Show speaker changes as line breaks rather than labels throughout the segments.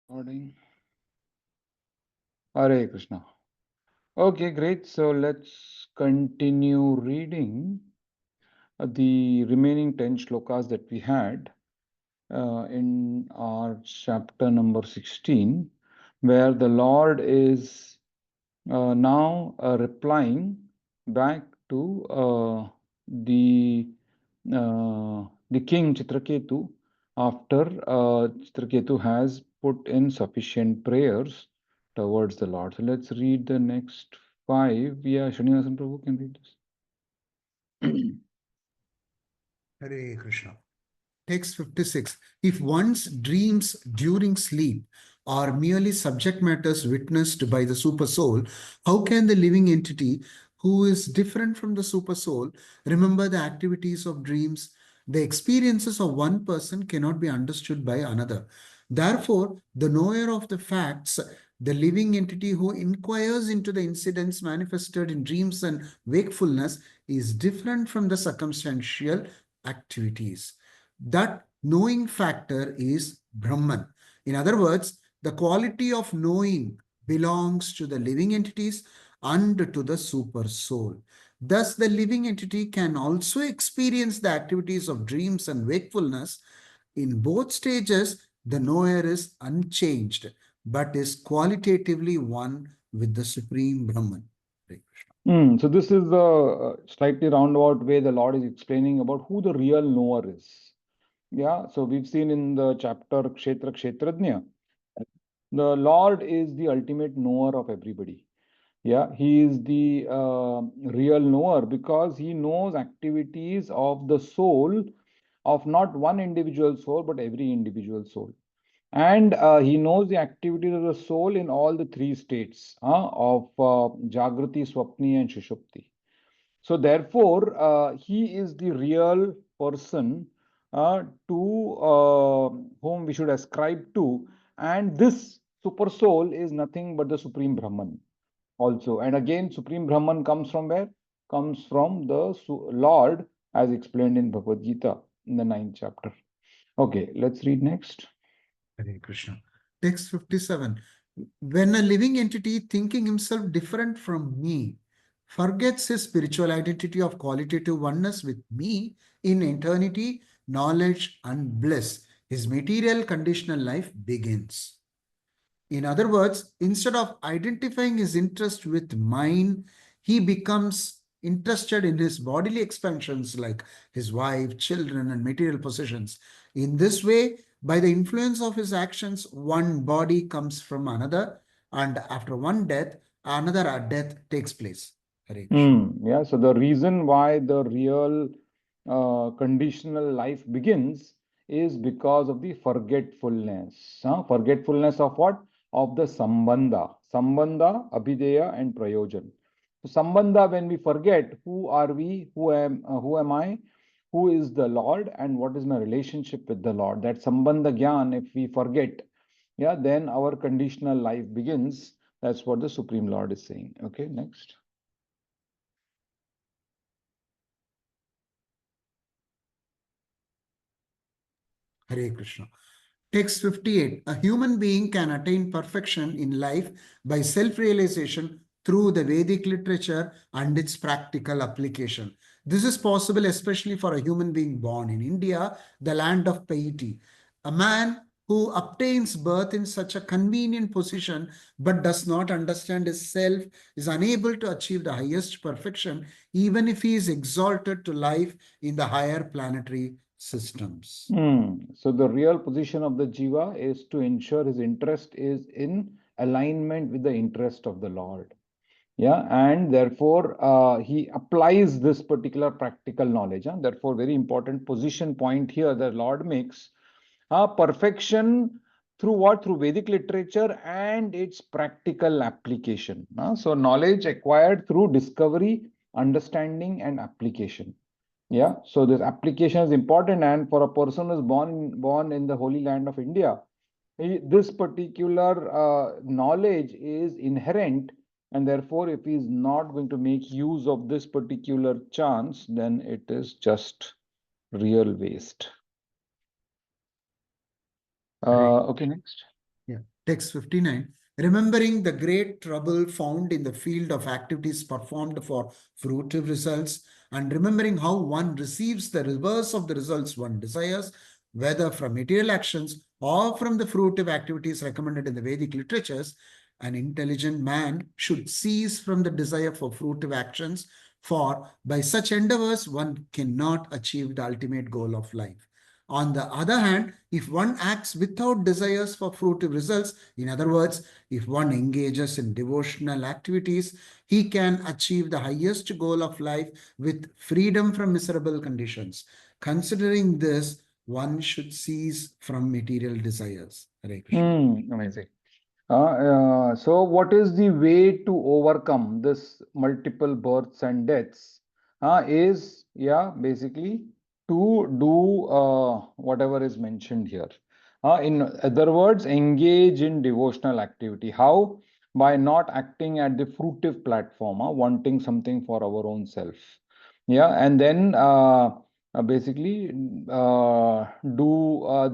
Recording. Hare Krishna. Okay, great. So let's continue reading the remaining 10 shlokas that we had in our chapter number 16, where the Lord is now replying back to the king Chitraketu after Chitraketu has put in sufficient prayers towards the Lord. So let's read the next five. Yeah, Srinivasan Prabhu can read this.
Hare Krishna. Text 56. If one's dreams during sleep are merely subject matters witnessed by the supersoul, how can the living entity who is different from the supersoul remember the activities of dreams? The experiences of one person cannot be understood by another. Therefore, the knower of the facts, the living entity who inquires into the incidents manifested in dreams and wakefulness, is different from the circumstantial activities. That knowing factor is Brahman. In other words, the quality of knowing belongs to the living entities and to the super soul. Thus, the living entity can also experience the activities of dreams and wakefulness. In both stages, the knower is unchanged, but is qualitatively one with the Supreme Brahman. Hare Krishna.
So this is the slightly roundabout way the Lord is explaining about who the real knower is. Yeah, so we've seen in the chapter Kshetra Kshetrajna, the Lord is the ultimate knower of everybody. Yeah, he is the real knower because he knows activities of the soul of not one individual soul, but every individual soul. And he knows the activities of the soul in all the three states of Jagrati, Swapni, and Shushupti. So therefore, he is the real person to whom we should ascribe to, and this super soul is nothing but the Supreme Brahman also. And again, Supreme Brahman comes from where? Comes from the Lord, as explained in Bhagavad Gita in the 9th chapter. Okay, let's read next.
Hare Krishna. Text 57. When a living entity thinking himself different from me forgets his spiritual identity of qualitative oneness with me in eternity, knowledge, and bliss, his material conditional life begins. In other words, instead of identifying his interest with mine, he becomes interested in his bodily expansions like his wife, children, and material possessions. In this way, by the influence of his actions, one body comes from another, and after one death, another death takes place. Hare Krishna.
Yeah, so the reason why the real conditional life begins is because of the forgetfulness. Forgetfulness of what? Of the sambandha. Sambandha, abhideya, and prayojan. So sambandha, when we forget who are we, who am I, who is the Lord, and what is my relationship with the Lord. That sambandha gyan, if we forget, yeah, then our conditional life begins. That's what the Supreme Lord is saying. Okay, next.
Hare Krishna. Text 58. A human being can attain perfection in life by self-realization through the Vedic literature and its practical application. This is possible especially for a human being born in India, the land of piety. A man who obtains birth in such a convenient position but does not understand his self is unable to achieve the highest perfection even if he is exalted to life in the higher planetary systems.
So the real position of the jiva is to ensure his interest is in alignment with the interest of the Lord. Yeah, and therefore he applies this particular practical knowledge. Therefore, very important position point here the Lord makes. Perfection through what? Through Vedic literature and its practical application. So knowledge acquired through discovery, understanding, and application. Yeah, so this application is important, and for a person who is born in the holy land of India, this particular knowledge is inherent, and therefore, if he is not going to make use of this particular chance, then it is just real waste.
Hare
Okay, next.
Yeah. Text 59. Remembering the great trouble found in the field of activities performed for fruitive results, and remembering how one receives the reverse of the results one desires, whether from material actions or from the fruitive activities recommended in the Vedic literatures, an intelligent man should cease from the desire for fruitive actions, for by such endeavors one cannot achieve the ultimate goal of life. On the other hand, if one acts without desires for fruitive results, in other words, if one engages in devotional activities, he can achieve the highest goal of life with freedom from miserable conditions. Considering this, one should cease from material desires. Hare Krishna.
Amazing. So what is the way to overcome this multiple births and deaths? Is, yeah, basically to do whatever is mentioned here. In other words, engage in devotional activity. How? By not acting at the fruitive platform, wanting something for our own self. Yeah, and then basically do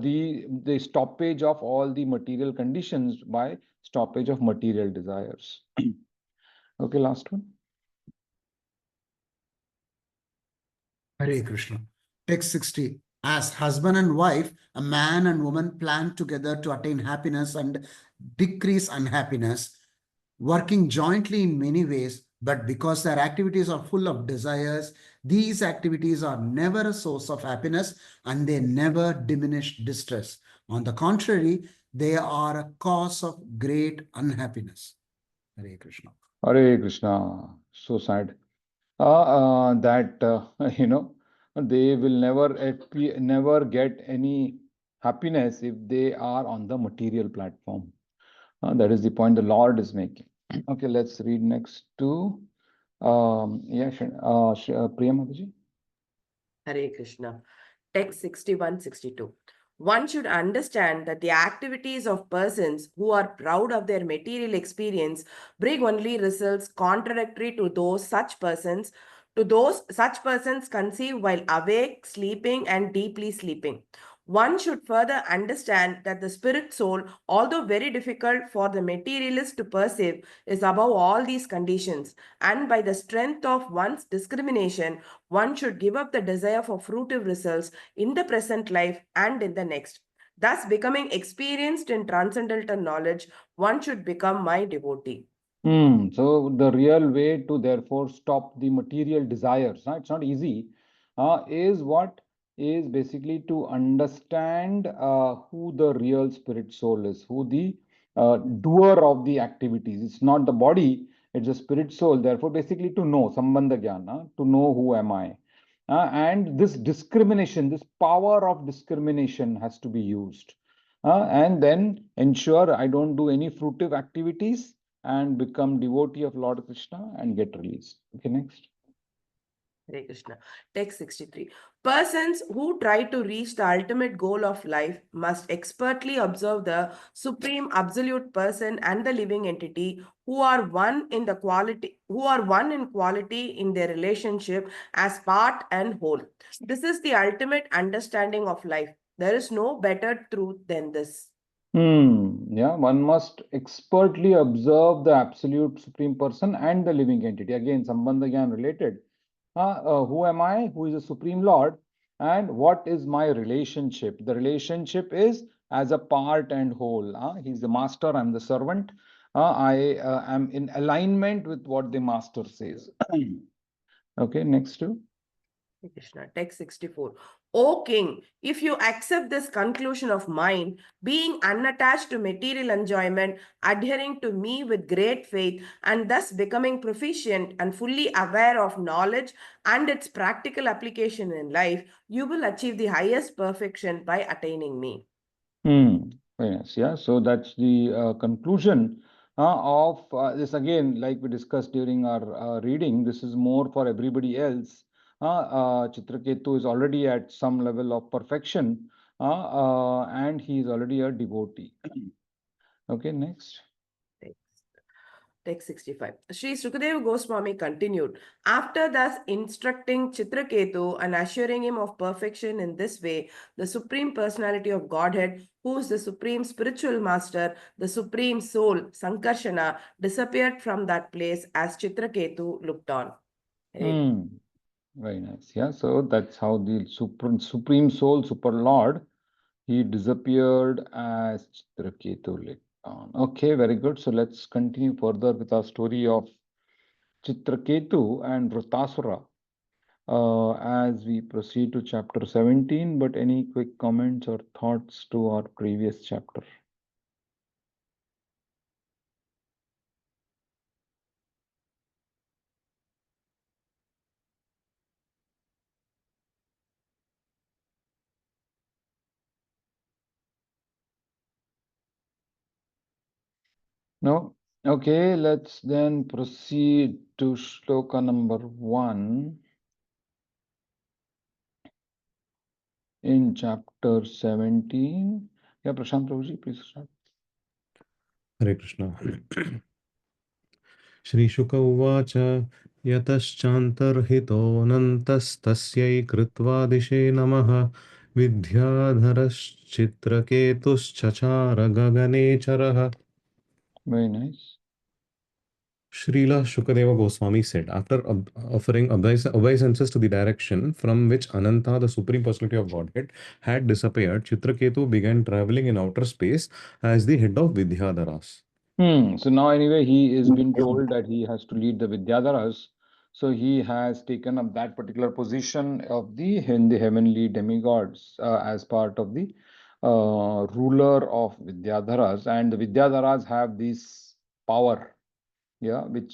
the stoppage of all the material conditions by stoppage of material desires. Okay, last one.
Hare Krishna. Text 60. As husband and wife, a man and woman plan together to attain happiness and decrease unhappiness, working jointly in many ways, but because their activities are full of desires, these activities are never a source of happiness and they never diminish distress. On the contrary, they are a cause of great unhappiness. Hare Krishna.
Hare Krishna. So sad. That you know, they will never get any happipiness if they are on the material platform. That is the point the Lord is making. Okay, let's read next to Priya Mataji.
Hare Krishna. Text 61, 62. One should understand that the activities of persons who are proud of their material experience bring only results contradictory to those such persons conceive while awake, sleeping, and deeply sleeping. One should further understand that the spirit soul, although very difficult for the materialist to perceive, is above all these conditions, and by the strength of one's discrimination, one should give up the desire for fruitive results in the present life and in the next. Thus, becoming experienced in transcendental knowledge, one should become my devotee.
So the real way to therefore stop the material desires, it's not easy, is what is basically to understand who the real spirit soul is, who the doer of the activities. It's not the body, it's the spirit soul. Therefore, basically to know, Sambandha Jnana, to know who am I. And this discrimination, this power of discrimination has to be used. And then ensure I don't do any fruitive activities and become devotee of Lord Krishna and get released. Okay, next.
Hare Krishna. Text 63. Persons who try to reach the ultimate goal of life must expertly observe the supreme absolute person and the living entity who are one in quality in their relationship as part and whole. This is the ultimate understanding of life. There is no better truth than this.
Yeah, one must expertly observe the absolute supreme person and the living entity. Again, Sambandha Gyan related. Who am I? Who is the Supreme Lord? And what is my relationship? The relationship is as a part and whole. He's the master, I'm the servant. I am in alignment with what the master says. Okay, next two.
Krishna. Text 64. O king, if you accept this conclusion of mine, being unattached to material enjoyment, adhering to me with great faith, and thus becoming proficient and fully aware of knowledge and its practical application in life, you will achieve the highest perfection by attaining me.
Very nice. Yeah, so that's the conclusion of this. Again, like we discussed during our reading, this is more for everybody else. Chitraketu is already at some level of perfection, and he is already a devotee. Okay, next.
Text 65. Sri Sukadeva Goswami continued, after thus instructing Chitraketu and assuring him of perfection in this way, the Supreme Personality of Godhead, who is the Supreme Spiritual Master, the Supreme Soul, Sankarshana, disappeared from that place as Chitraketu looked on.
Very nice. Yeah, so that's how the Supreme Soul, Super Lord, he disappeared as Chitraketu looked on. Okay, very good. So let's continue further with our story of Chitraketu and Vritasura as we proceed to chapter 17. But any quick comments or thoughts to our previous chapter? No? Okay, let's then proceed to shloka number 1 in chapter 17. Yeah, Prashant Prabhuji, please start.
Hare Krishna. Shri Shuka Uvacha Yataschantarhitoऽnantस्तस्यै कृत्वा दिशे नमः विद्याधरश्चित्रकेतुश्चचार गगने चरः.
Very nice.
Srila Shukadeva Goswami said, after offering obeisances to the direction from which Ananta, the Supreme Personality of Godhead, had disappeared, Chitraketu began traveling in outer space as the head of Vidyadharas.
So now anyway, he is been told that he has to lead the Vidyadharas. So he has taken up that particular position of the heavenly demigods as part of the ruler of Vidyadharas. And the Vidyadharas have this power, yeah, with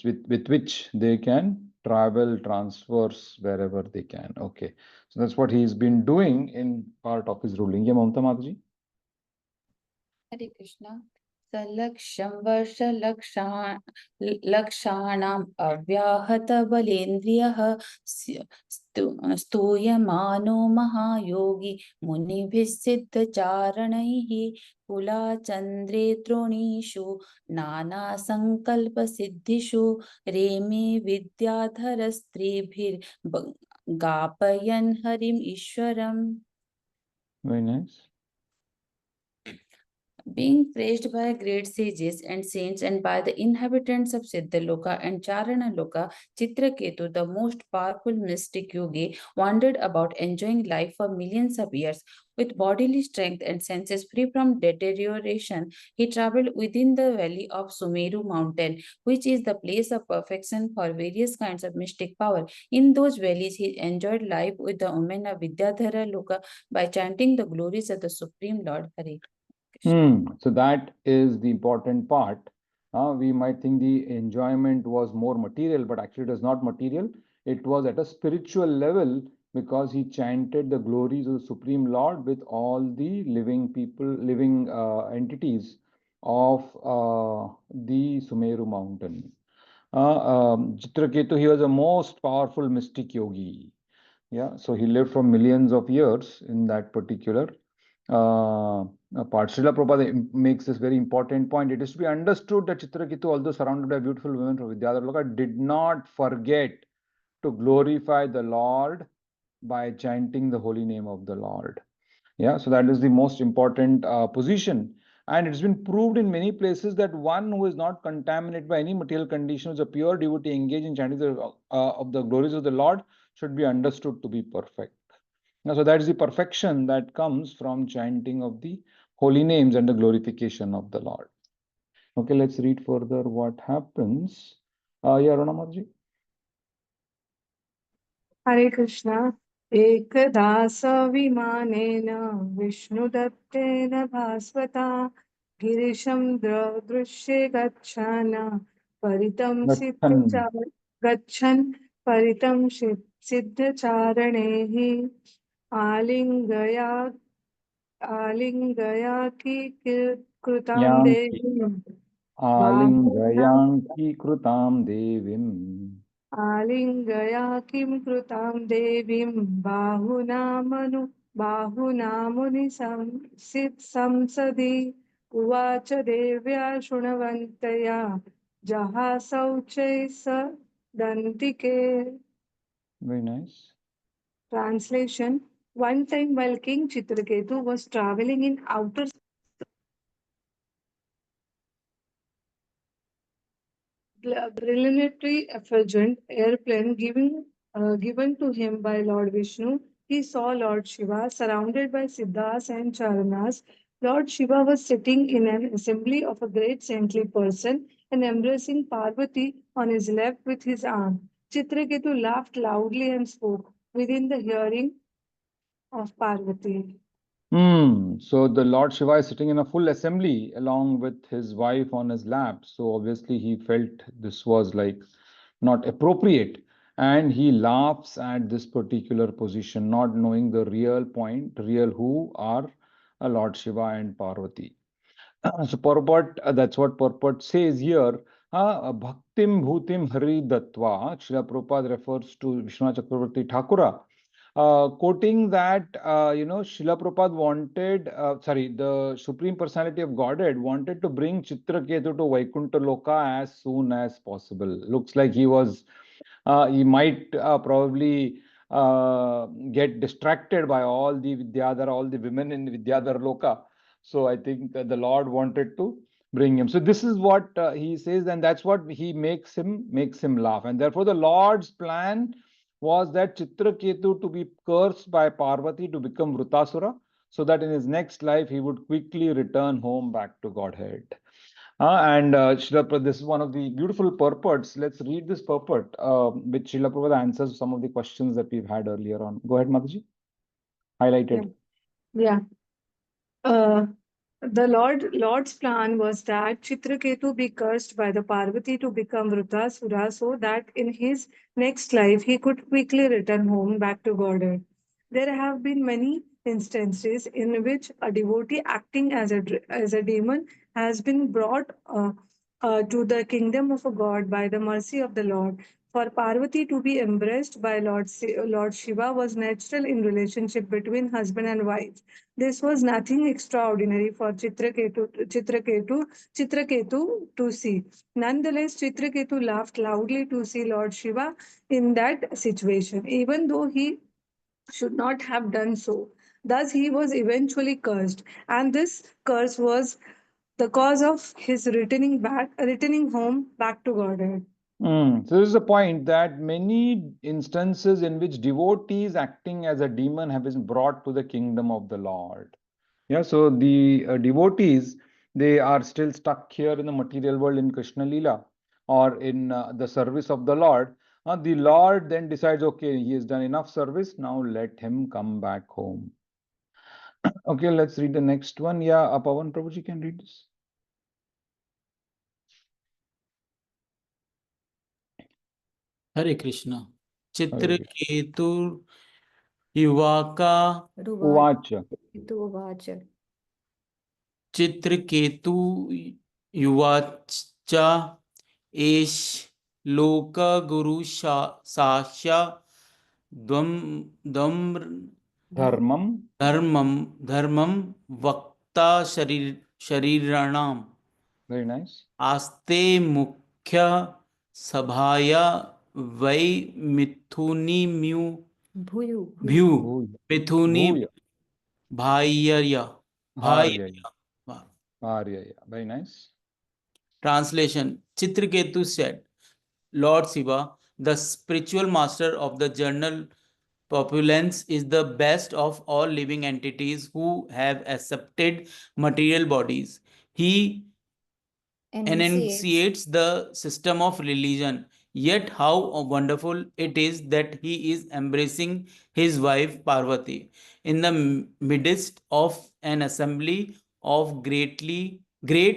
which they can travel, transverse wherever they can. Okay, so that's what he's been doing in part of his ruling. Yeah, Mamta Mataji.
Hare Krishna. Salaksham varsha lakshanam avyahata balendriyah stuyamano mahayogi munibhis siddha charanaihi kula chandre tronishu nana sankalpa siddhishu reme vidyadharastribhir gapayan harim ishwaram.
Very nice.
Being praised by great sages and saints and by the inhabitants of Siddhaloka and Charanaloka, Chitraketu, the most powerful mystic yogi, wandered about enjoying life for millions of years. With bodily strength and senses free from deterioration, he traveled within the valley of Sumeru mountain, which is the place of perfection for various kinds of mystic power. In those valleys, he enjoyed life with the women of Vidyadhara Loka by chanting the glories of the Supreme Lord Hare.
So that is the important part. We might think the enjoyment was more material, but actually it is not material. It was at a spiritual level because he chanted the glories of the Supreme Lord with all the living people, living entities of the Sumeru mountain. Chitraketu, he was a most powerful mystic yogi. Yeah, so he lived for millions of years in that particular part. Srila Prabhupada makes this very important point. It is to be understood that Chitraketu, although surrounded by beautiful women from Vidyadhara Loka, did not forget to glorify the Lord by chanting the holy name of the Lord. Yeah, so that is the most important position. And it's been proved in many places that one who is not contaminated by any material conditions, a pure devotee engaged in chanting of the glories of the Lord, should be understood to be perfect. Now, so that is the perfection that comes from chanting of the holy names and the glorification of the Lord. Okay, let's read further what happens. Yeah, Rona Mataji.
Hare Krishna. Ekada savimanena Vishnudaptena bhasvata Girisham drushe gacchana Paritam gachan Paritam siddhacharehi Alingaya ki krutam devim
Alingayanki krutam devim.
Alingaya kim krutam devim bahunamuni samsadi uvacha devya shunavantaya Jaha Sauchai Sa Dantike.
Very nice.
Translation. One time while King Chitraketu was traveling in outer brilliantly effulgent airplane given to him by Lord Vishnu, he saw Lord Shiva surrounded by Siddhas and Charanas. Lord Shiva was sitting in an assembly of a great saintly person and embracing Parvati on his left with his arm. Chitraketu laughed loudly and spoke within the hearing of Parvati.
So the Lord Shiva is sitting in a full assembly along with his wife on his lap. So obviously he felt this was like not appropriate. And he laughs at this particular position, not knowing the real point, real who are Lord Shiva and Parvati. So purport, that's what purport says here. Bhaktim Bhutim Hari Dattva. Srila Prabhupada refers to Vishwanath Chakravarti Thakura, quoting that, Srila Prabhupada wanted, the Supreme Personality of Godhead wanted to bring Chitraketu to Vaikuntha Loka as soon as possible. Looks like he might probably get distracted by all the Vidyadhara, all the women in Vidyadhara Loka. So I think the Lord wanted to bring him. So this is what he says, and that's what he makes him laugh. And therefore the Lord's plan was that Chitraketu to be cursed by Parvati to become Vrutasura, so that in his next life he would quickly return home back to Godhead. This is one of the beautiful purports. Let's read this purport, which Srila Prabhupada answers some of the questions that we've had earlier on. Go ahead, Mataji. Highlighted.
Yeah. The Lord's plan was that Chitraketu be cursed by the Parvati to become Vrutasura so that in his next life he could quickly return home back to Godhead. There have been many instances in which a devotee acting as a demon has been brought to the kingdom of a god by the mercy of the Lord. For Parvati to be embraced by Lord Shiva was natural in relationship between husband and wife. This was nothing extraordinary for Chitraketu to see. Nonetheless, Chitraketu laughed loudly to see Lord Shiva in that situation, even though he should not have done so. Thus, he was eventually cursed, and this curse was the cause of his returning home back to Godhead.
So this is a point that many instances in which devotees acting as a demon have been brought to the kingdom of the Lord. Yeah, so the devotees, they are still stuck here in the material world in Krishna Lila or in the service of the Lord. The Lord then decides, okay, he has done enough service, now let him come back home. Okay, let's read the next one. Yeah, Pawan Prabhuji can read this.
Hare Krishna.
Hare
Chitraketu Yuvaka
Uvacha.
Chitraketu Yuvacha Esh Loka Guru Sasha Dvam
Dharmam.
Dharmam Vakta Shariranam
Very nice.
Aste Mukhya Sabhaya Vai Mithuni Mu Bhyu Mithuni
Bhuya.
Bhayarya.
Arya. Yeah. Very nice.
Translation. Chitraketu said, Lord Shiva, the spiritual master of the journal populace, is the best of all living entities who have accepted material bodies. He enunciates the system of religion. Yet how wonderful it is that he is embracing his wife Parvati in the midst of an assembly of great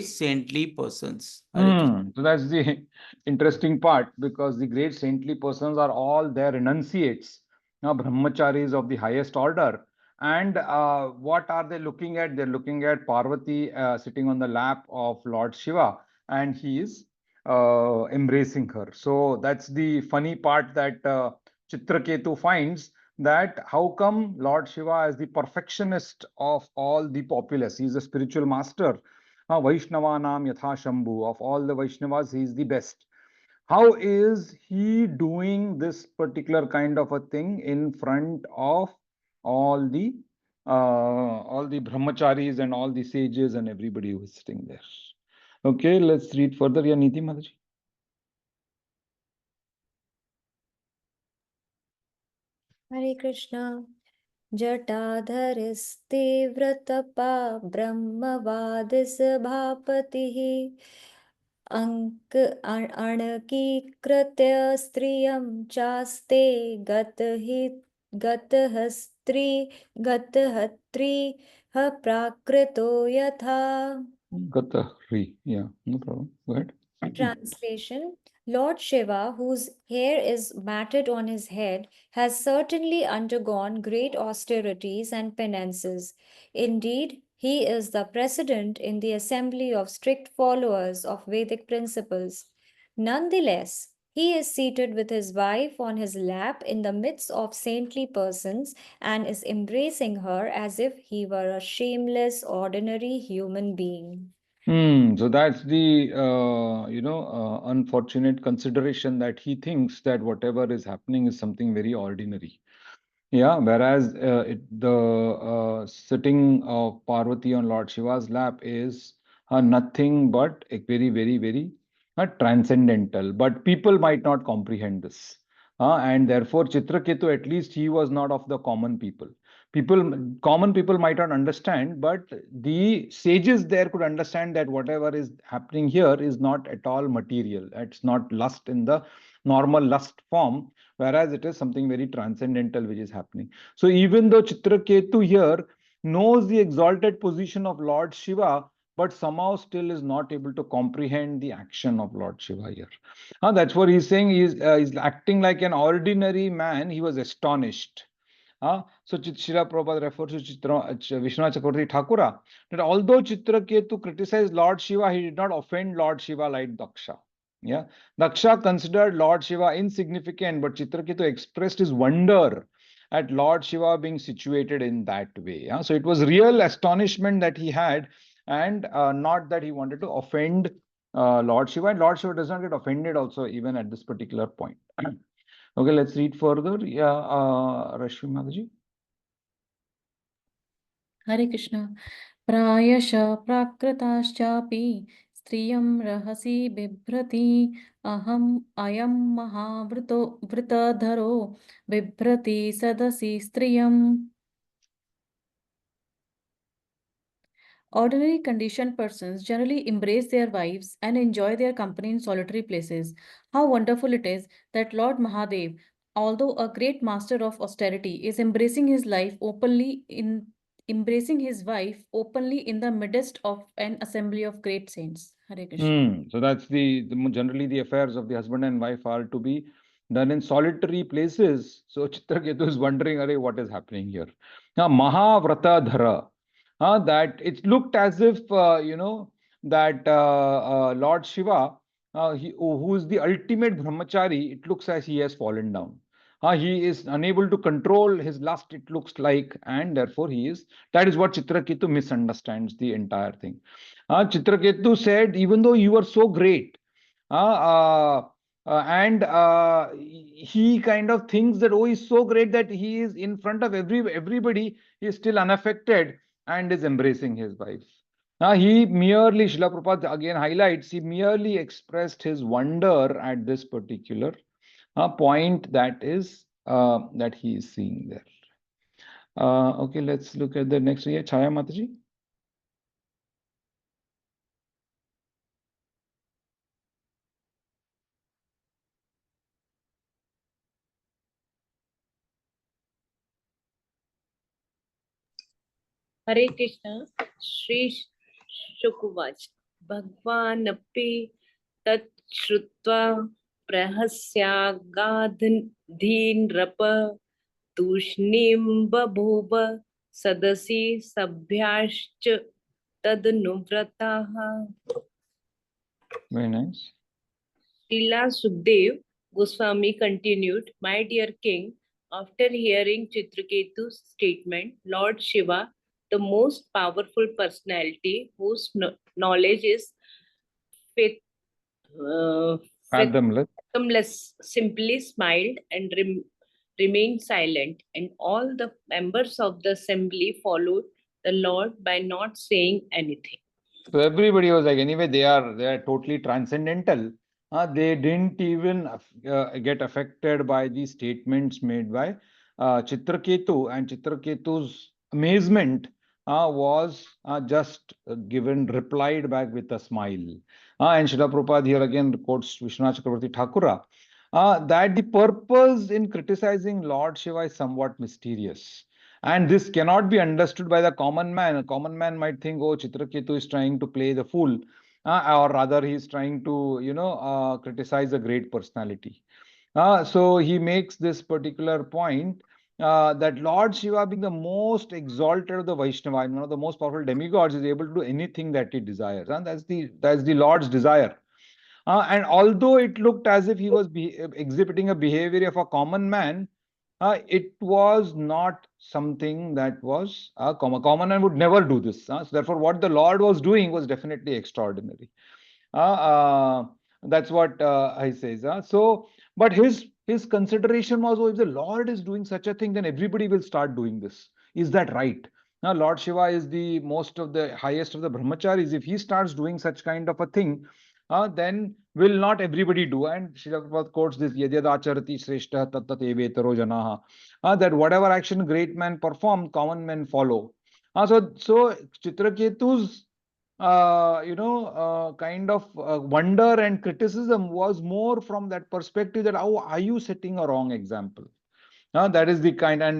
saintly persons.
So that's the interesting part, because the great saintly persons are all their renunciates, brahmacharis of the highest order. And what are they looking at? They're looking at Parvati sitting on the lap of Lord Shiva, and he is embracing her. So that's the funny part that Chitraketu finds, that how come Lord Shiva is the perfectionist of all the populace? He's a spiritual master. Vaishnavanam Yatha Shambhu, of all the Vaishnavas, he is the best. How is he doing this particular kind of a thing in front of all the brahmacharis and all the sages and everybody who is sitting there? Okay, let's read further. Yeah, Niti Mataji.
Hare Krishna. जटाधरस्ते व्रतपा ब्रह्मवादिसभापतिः अणकीकृत्य स्त्रियं चास्ते गतहस्त्रीः प्राकृतो यथा.
Gatahri. Yeah, no problem. Go ahead.
Translation: Lord Shiva, whose hair is matted on his head, has certainly undergone great austerities and penances. Indeed, he is the president in the assembly of strict followers of Vedic principles. Nonetheless, he is seated with his wife on his lap in the midst of saintly persons and is embracing her as if he were a shameless, ordinary human being.
So that's the unfortunate consideration that he thinks that whatever is happening is something very ordinary. Yeah, whereas the sitting of Parvati on Lord Shiva's lap is nothing but a very, very, very transcendental. But people might not comprehend this. And therefore, Chitraketu, at least he was not of the common people. Common people might not understand, but the sages there could understand that whatever is happening here is not at all material. It's not lust in the normal lust form, whereas it is something very transcendental which is happening. So even though Chitraketu here knows the exalted position of Lord Shiva, but somehow still is not able to comprehend the action of Lord Shiva here. That's what he's saying. He's acting like an ordinary man. He was astonished. So Srila Prabhupada refers to Vishwanath Chakravarti Thakura, that although Chitraketu criticized Lord Shiva, he did not offend Lord Shiva like Daksha. Yeah, Daksha considered Lord Shiva insignificant, but Chitraketu expressed his wonder at Lord Shiva being situated in that way. So it was real astonishment that he had, and not that he wanted to offend Lord Shiva. And Lord Shiva does not get offended also even at this particular point. Okay, let's read further. Yeah, Rashmi Mataji.
Hare Krishna. Prayasha prakrtaschapi striyam rahasi bibhrati aham ayam vritadharo bibhrati sadasi striyam. Ordinary conditioned persons generally embrace their wives and enjoy their company in solitary places. How wonderful it is that Lord Mahadev, although a great master of austerity, is embracing his wife openly in the midst of an assembly of great saints. Hare Krishna.
So that's generally the affairs of the husband and wife are to be done in solitary places. So Chitraketu is wondering, what is happening here? Now, Mahavrata that it looked as if, that Lord Shiva, who is the ultimate brahmachari, it looks as he has fallen down. He is unable to control his lust, it looks like, and therefore that is what Chitraketu misunderstands the entire thing. Chitraketu said, even though you are so great, and he kind of thinks that, he's so great that he is in front of everybody, he is still unaffected and is embracing his wife. He merely, Srila Prabhupada again highlights, he merely expressed his wonder at this particular point that he is seeing there. Okay, let's look at the next one. Chaya Mataji.
Hare Krishna, Shri Shukuvach, Bhagwanapi Tat Shrutva Prahasyagadhin Rapa Tushnim Babhuva Sadasi Sabhyascha Tadnuvrataha.
Very nice.
Srila Sukdev Goswami continued, My dear king, after hearing Chitraketu's statement, Lord Shiva, the most powerful personality whose knowledge is faith,
Fathomless.
fathomless, simply smiled and remained silent, and all the members of the assembly followed the Lord by not saying anything.
So everybody was like, anyway, they are totally transcendental. They didn't even get affected by the statements made by Chitraketu, and Chitraketu's amazement was just replied back with a smile. And Srila Prabhupada here again quotes Vishwanath Chakravarti Thakura that the purpose in criticizing Lord Shiva is somewhat mysterious. And this cannot be understood by the common man. A common man might think, oh, Chitraketu is trying to play the fool, or rather he is trying to, criticize a great personality. So he makes this particular point that Lord Shiva, being the most exalted of the Vaishnava and one of the most powerful demigods, is able to do anything that he desires. And that's the Lord's desire. And although it looked as if he was exhibiting a behavior of a common man, it was not something that was common man would never do this. So therefore, what the Lord was doing was definitely extraordinary. That's what I says. So, but his consideration was, oh, if the Lord is doing such a thing, then everybody will start doing this. Is that right? Now, Lord Shiva is the highest of the brahmacharis. If he starts doing such kind of a thing, then will not everybody do? And Srila Prabhupada quotes this, Yadyad acharati shrestha tattat evetaro janaha, that whatever action great men perform, common men follow. So Chitraketu's kind of wonder and criticism was more from that perspective that how are you setting a wrong example? That is the kind of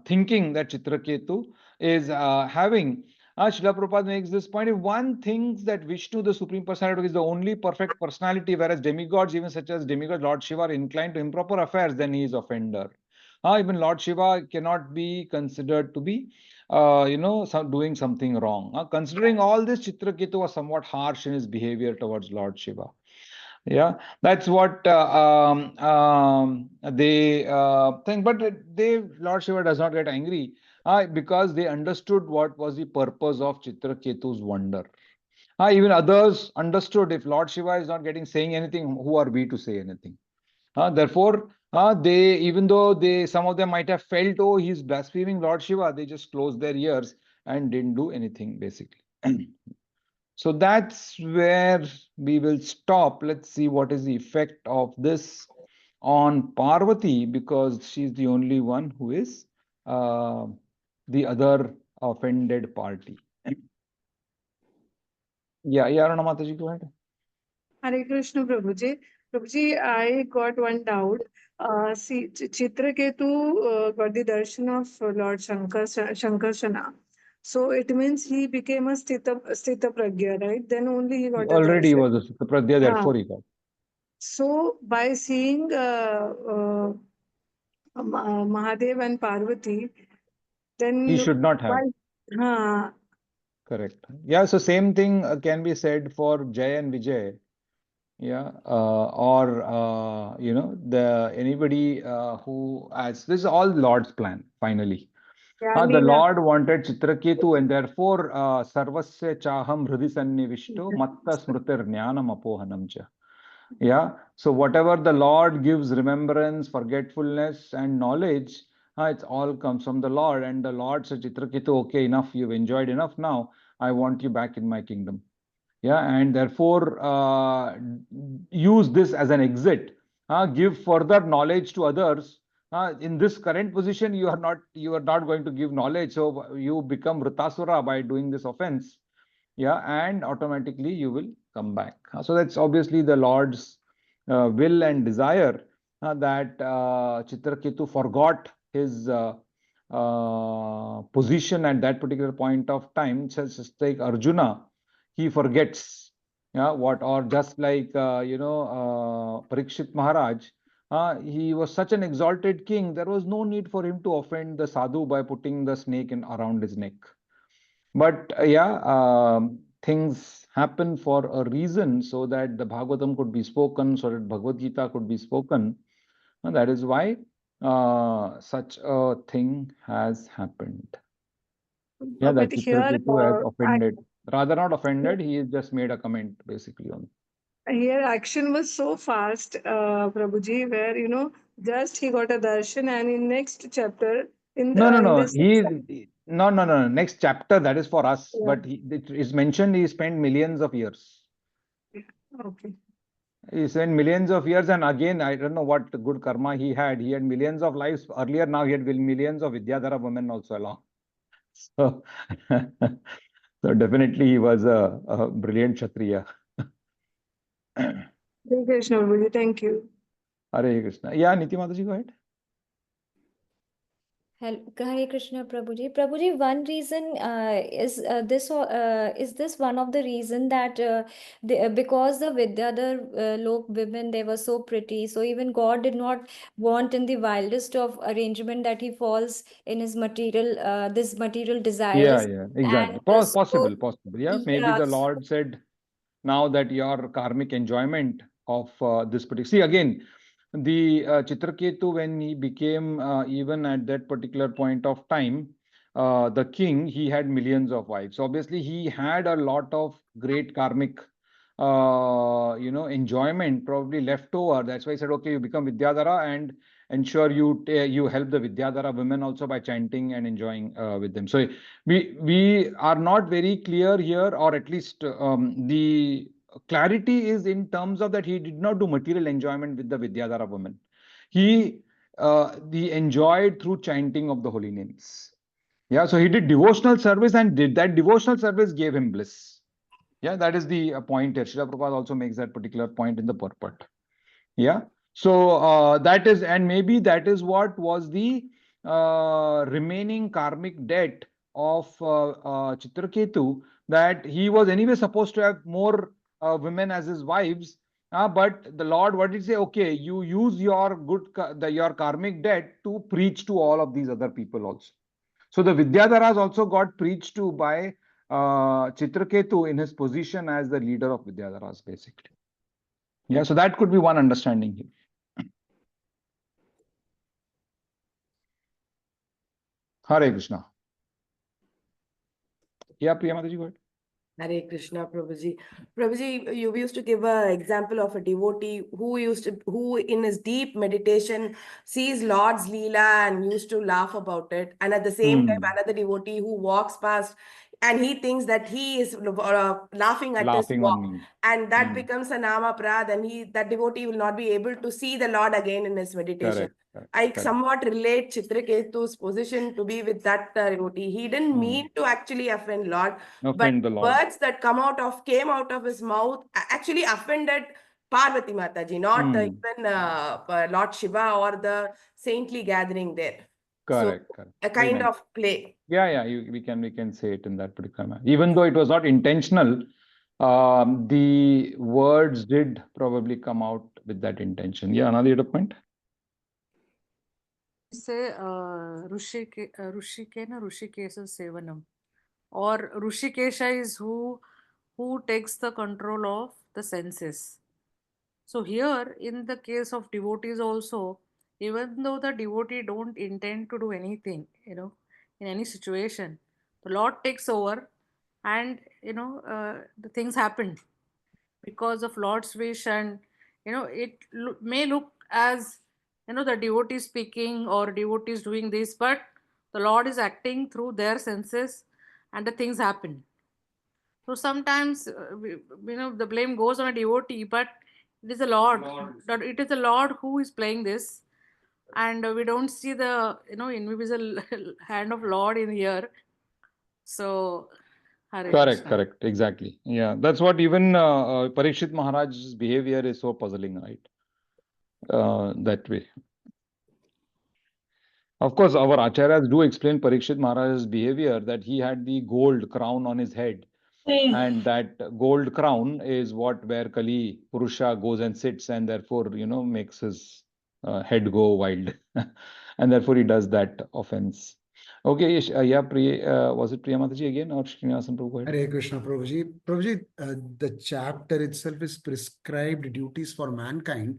thinking that Chitraketu is having. Srila Prabhupada makes this point. If one thinks that Vishnu, the Supreme Personality, is the only perfect personality, whereas demigods, even such as demigod Lord Shiva, are inclined to improper affairs, then he is offender. Even Lord Shiva cannot be considered to be, doing something wrong. Considering all this, Chitraketu was somewhat harsh in his behavior towards Lord Shiva. Yeah, that's what they think. But Lord Shiva does not get angry because they understood what was the purpose of Chitraketu's wonder. Even others understood, if Lord Shiva is not saying anything, who are we to say anything? Therefore, even though some of them might have felt, oh, he's blaspheming Lord Shiva, they just closed their ears and didn't do anything, basically. So that's where we will stop. Let's see what is the effect of this on Parvati, because she's the only one who is the other offended party. Yeah, Aruna Mataji, go ahead.
Hare Krishna, Prabhuji. Prabhuji, I got one doubt. See, Chitraketu got the darshan of Lord Shankarsana. So it means he became a Sthita Pragya, right? Then only he got
Already he
a darshan.
was a Sthita Pragya, therefore he got.
So by seeing Mahadev and Parvati, then
He should not have.
Why?
Correct. Yeah, so same thing can be said for Jay and Vijay. Yeah, or anybody who has this is all Lord's plan finally.
Yeah,
The Lord wanted Chitraketu, and therefore sarvasya chaham hridi sannivishto matta smritir jnanam apohanam cha. Yeah, so whatever the Lord gives, remembrance, forgetfulness, and knowledge, it all comes from the Lord. And the Lord said, Chitraketu, okay, enough, you've enjoyed enough now. I want you back in my kingdom. Yeah, and therefore use this as an exit. Give further knowledge to others. In this current position, you are not going to give knowledge, so you become Vritasura by doing this offense. Yeah, and automatically you will come back. So that's obviously the Lord's will and desire that Chitraketu forgot his position at that particular point of time, just like Arjuna, he forgets. Yeah, or just like Parikshit Maharaj, he was such an exalted king, there was no need for him to offend the sadhu by putting the snake around his neck. But things happen for a reason, so that the Bhagavatam could be spoken, so that Bhagavad Gita could be spoken. And that is why such a thing has happened. Yeah,
But
that
here,
Chitraketu has
ac-
offended. Rather not offended, he has just made a comment basically on.
here action was so fast, Prabhuji, where just he got a darshan, and in next chapter, in this
No. Next chapter, that is for us,
yeah,
but it is mentioned he spent millions of years.
okay.
He spent millions of years, and again, I don't know what good karma he had. He had millions of lives earlier, now he had millions of Vidyadhara women also along. So, so definitely he was a brilliant Kshatriya.
Hare Krishna, Prabhuji, thank you.
Hare Krishna. Yeah, Niti Mataji, go ahead.
Hare Krishna, Prabhuji. Prabhuji, one reason is this one of the reason that because the Vidyadhar Lok women, they were so pretty, so even God did not want in the wildest of arrangement that he falls in his material this material desires.
Yeah, exactly.
And
Possible. Yeah, maybe
yeah,
the Lord said, now that your karmic enjoyment of this particular. See, again, the Chitraketu, when he became, even at that particular point of time, the king, he had millions of wives. Obviously, he had a lot of great karmic, enjoyment probably left over. That's why he said, okay, you become Vidyadhara and ensure you help the Vidyadhara women also by chanting and enjoying with them. So we are not very clear here, or at least the clarity is in terms of that he did not do material enjoyment with the Vidyadhara women. He enjoyed through chanting of the holy names. Yeah, so he did devotional service, and did that devotional service gave him bliss. Yeah, that is the point here. Srila Prabhupada also makes that particular point in the purport. Yeah. So that is, and maybe that is what was the remaining karmic debt of Chitraketu, that he was anyway supposed to have more women as his wives. But the Lord, what did he say? Okay, you use your your karmic debt to preach to all of these other people also. So the Vidyadharas also got preached to by Chitraketu in his position as the leader of Vidyadharas, basically. Yeah, so that could be one understanding here. Hare Krishna. Yeah, Priya Mataji, go ahead.
Hare Krishna, Prabhuji. Prabhuji, you used to give an example of a devotee who in his deep meditation sees Lord's Leela and used to laugh about it. And at the same time, another devotee who walks past and he thinks that he is laughing at his
Laughing
walk.
on me.
And that becomes a nama prad, and that devotee will not be able to see the Lord again in his meditation. I somewhat relate Chitraketu's position to be with that devotee. He didn't mean to actually offend Lord, but
the Lord.
words that came out of his mouth actually offended Parvati Mataji, not even Lord Shiva or the saintly gathering there.
Correct.
A kind of play.
Yeah, we can say it in that particular manner. Even though it was not intentional, the words did probably come out with that intention. Yeah, another point.
Say Rushikena Rushikesa Sevanam, or Rushikesha is who takes the control of the senses. So here in the case of devotees also, even though the devotee don't intend to do anything, in any situation, the Lord takes over, and the things happen because of Lord's wish, and it may look as the devotee speaking or devotees doing this, but the Lord is acting through their senses, and the things happen. So sometimes the blame goes on a devotee, but it is the Lord. It is the Lord who is playing this, and we don't see the invisible hand of Lord in here. So
Correct, exactly. Yeah, that's what even Parikshit Maharaj's behavior is so puzzling, right? That way. Of course, our acharyas do explain Parikshit Maharaj's behavior, that he had the gold crown on his head. And that gold crown is where Kali Purusha goes and sits, and therefore, makes his head go wild. And therefore he does that offense. Okay, yeah, was it Priya Mataji again, or Srinivasan Prabhu?
Hare Krishna, Prabhuji. Prabhuji, the chapter itself is prescribed duties for mankind.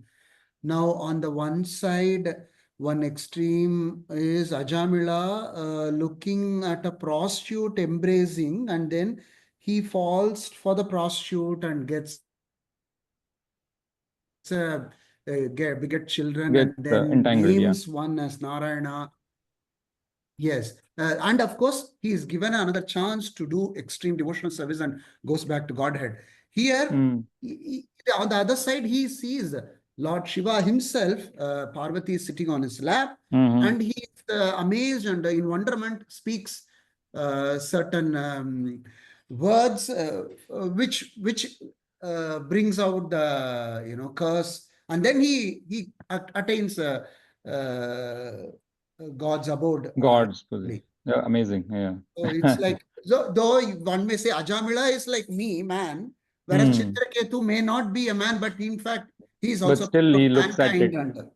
Now, on the one side, One extreme is Ajamila looking at a prostitute embracing, and then he falls for the prostitute and gets beget children,
Get
and then
entangled, yeah.
names one as Narayana. Yes, and of course he is given another chance to do extreme devotional service and goes back to Godhead. Here, on the other side, he sees Lord Shiva himself, Parvati is sitting on his lap, and he is amazed and in wonderment speaks certain words which brings out the curse, and then he attains God's abode.
God's position. Yeah, amazing. Yeah.
So it's like, though one may say Ajamila is like me, man, whereas Chitraketu may not be a man, but in fact, he is also
But still he
of
looks at it.
mankind and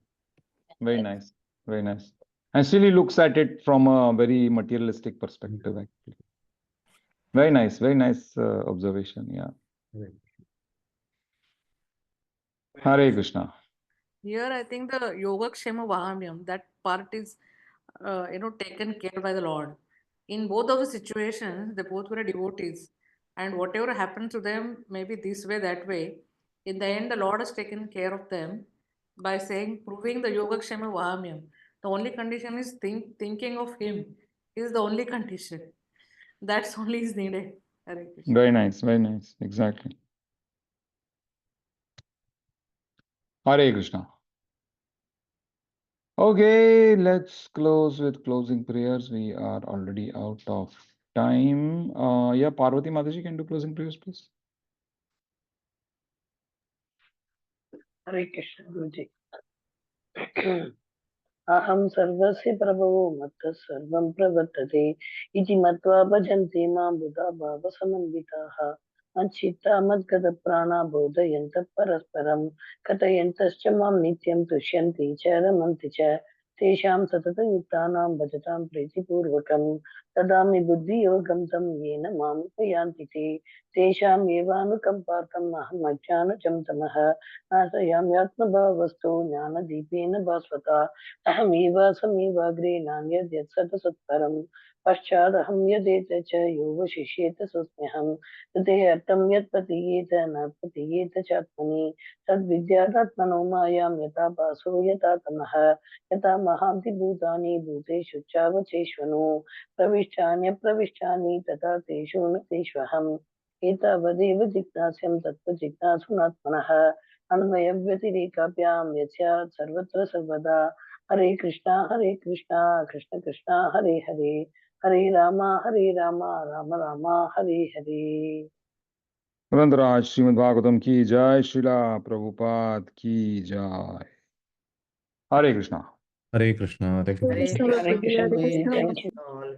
Very nice. Very nice. And still he looks at it from a very materialistic perspective, actually. Very nice observation. Yeah. Hare Krishna.
Here, I think the Yogakshema Vahamyam, that part is, taken care by the Lord. In both of the situations, they both were devotees, and whatever happened to them, maybe this way, that way, in the end, the Lord has taken care of them by saying, proving the Yogakshema Vahamyam. The only condition is thinking of Him is the only condition. That's only is needed. Hare Krishna.
Very nice. Very nice. Exactly. Hare Krishna. Okay, let's close with closing prayers. We are already out of time. Yeah, Parvati Mataji can do closing prayers, please.
Hare Krishna, Guruji. अहं सर्वस्य प्रभवो मत्तः सर्वं प्रवर्तते इति मत्वा भजन्ते मां बुधा भावसमन्विताः मच्चित्ता मद्गतप्राणा बोधयन्तः परस्परं कथयन्तश्च मां नित्यं तुष्यन्ति च रमन्ति च तेषां सततयुक्तानां भजतां प्रीतिपूर्वकं ददामि बुद्धियोगं तं येन माम् उपयान्ति ते तेषाम् एवानुकम्पार्थम् अहम् अज्ञानजं तमः नाशयामि आत्मभावस्तु ज्ञानदीपेन भास्वता अहमेवासमेवाग्रे नान्यद् यत्सतसत्परम् पश्चादहं यदेत च योगशिष्येत सोऽस्म्यहम् तते अर्थं यत् पतीयेत न पतीयेत चात्मनि तद्विद्यादात्मनो मायां यथा भासो यथा तमः यथा महान्ति भूतानि भूतेषु चावचेष्वनु प्रविष्टान्यप्रविष्टानि तथा तेषु न तेष्वहम् एतावदेव जिज्ञास्यं तत्त्वजिज्ञासुनात्मनः अन्वयव्यतिरेकाभ्यां यस्यात् सर्वत्र सर्वदा हरे Krishna Krishna Krishna Hare Hare Hare Ram Ram Ram Hare Hare
Grantharaj Srimad Bhagavatam ki jai, Srila Prabhupada ki jai. Hare Krishna.
Hare Krishna. Thank you.
Hare Krishna,
Hare
Prabhuji, Hare
Krishna.
Krishna.
Thank you all.